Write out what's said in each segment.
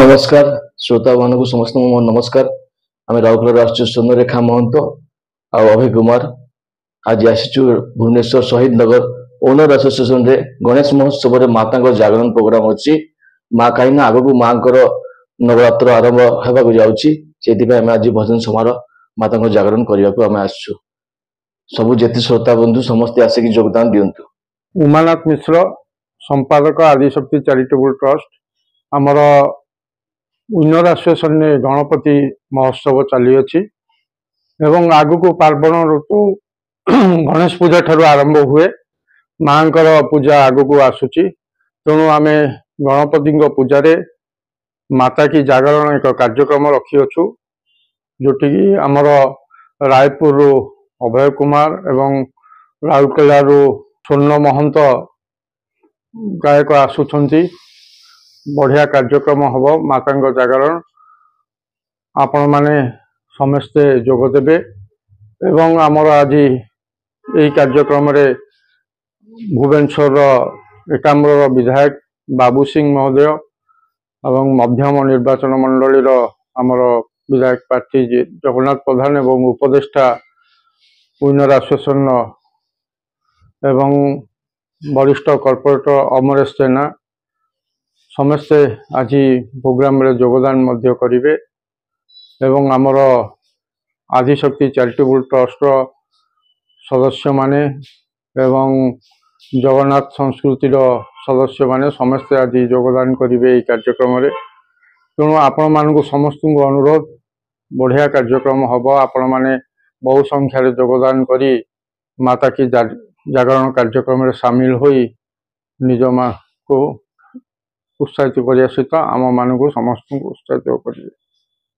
नमस्कार श्रोता मान को समस्त मोर नमस्कार। आम राउरकेला आसु स्वर्णरेखा महंत आ अभय कुमार आज आसीचु भुवनेश्वर शहीद नगर ओनर एसोसिएशन रे गणेश महोत्सव रे माता जागरण प्रोग्राम अच्छी माँ कहीं आग को माँ नवरात्र आरंभ होगा जाऊँगी से आज भजन समारोह माता जागरण करने को आम आसु सबू जेते श्रोता बंधु समस्ते आसिक योगदान दिंतु। उमानाथ मिश्र संपादक आदिशक्ति चैरिटेबल ट्रस्ट आमर विनर एसोसिएशन ने गणपति महोत्सव चली अच्छी एवं आगु को पार्वण ऋतु गणेश पूजा ठारू आरंभ हुए माँ पूजा आगु को आसुची तेणु आम गणपति पूजा माता की जागरण एक कार्यक्रम रखीअछु जोटि आमर रायपुर अभय कुमार एवं राउरकेला स्वर्ण महंत गायक आसुंच बढ़िया कार्यक्रम हम माता जागरण आपण माने समस्ते जोगदेवे एवं आमर आज यही कार्यक्रम रे भुवनेश्वर एकाम्र विधायक बाबू सिंह महोदय एवं मध्यम निर्वाचन मंडल आमर विधायक प्रार्थी जगन्नाथ प्रधान एवं उपदेष्टा विनर एसोसिएशन एवं वरिष्ठ कॉर्पोरेट अमरेश जेना समस्ते आज प्रोग्राम रे योगदान मध्य करिवे एवं आमर आदिशक्ति चैरिटेबल ट्रस्ट सदस्य माने एवं जगन्नाथ संस्कृति सदस्य माने समस्ते आज योगदान करिवे कार्यक्रम रे तेणु आपण मानक समस्त अनुरोध बढ़िया कार्यक्रम हम आपण माने बहु संख्यार योगदान करी माता की जागरण कार्यक्रम रे शामिल होई निज माँ को उत्साहित करने सहित आम मान को समस्त उत्साहित कर।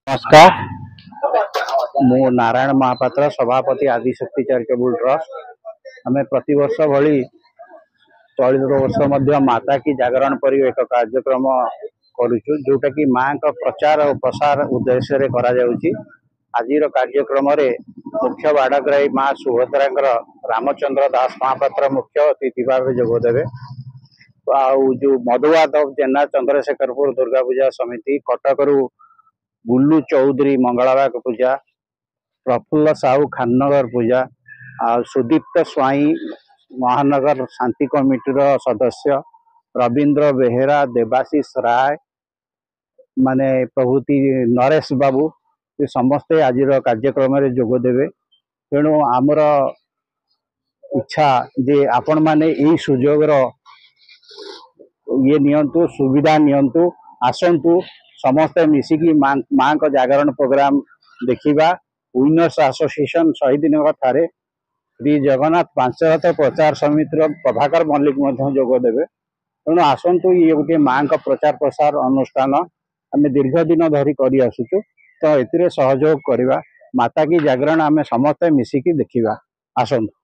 नमस्कार मु नारायण महापात्र सभापति आदिशक्ति चैरिटेबल ट्रस्ट आम प्रति वर्ष भली चलित वर्ष मध्य माता की जागरण पर एक कार्यक्रम करुचु जोटा कि माँ का प्रचार और प्रसार उद्देश्य रे करा जाउची। आज कार्यक्रम रे मुख्य बाड़ग्राही माँ सुभद्रा रामचंद्र दास महापात्र मुख्य अतिथि भाव जोगदेवे जो मधुवादव जेना चंद्रशेखरपुर दुर्गा पूजा समिति कटक बुल्लू चौधरी मंगलाबाग पूजा प्रफुल्ल साहू खाननगर पूजा सुदीप्त स्वाई महानगर शांति कमिटी सदस्य रवींद्र बेहेरा देवाशीष राय माने प्रभुति नरेश बाबू ये समस्ते आज कार्यक्रम रे जोगदेवे तेणु आमर इच्छा जे आपण माने यही सुजोग ये नियंतु सुविधा नियंतु आसंतु समस्ते मिसिकी माँ का जागरण प्रोग्राम देखिबा। विनर्स एसोसिएशन शहीद नगर ठारे श्री जगन्नाथ पांचरथ प्रचार समिति प्रभाकर मल्लिक जोगदेवे तेणु आसंतु ये गोटे माँ का प्रचार प्रसार अनुष्ठान आम दीर्घ दिन धरी करी आसुचु तो ए सहयोग करवा माता की जागरण आम समस्ते मिसिकी देखिबा आसंतु।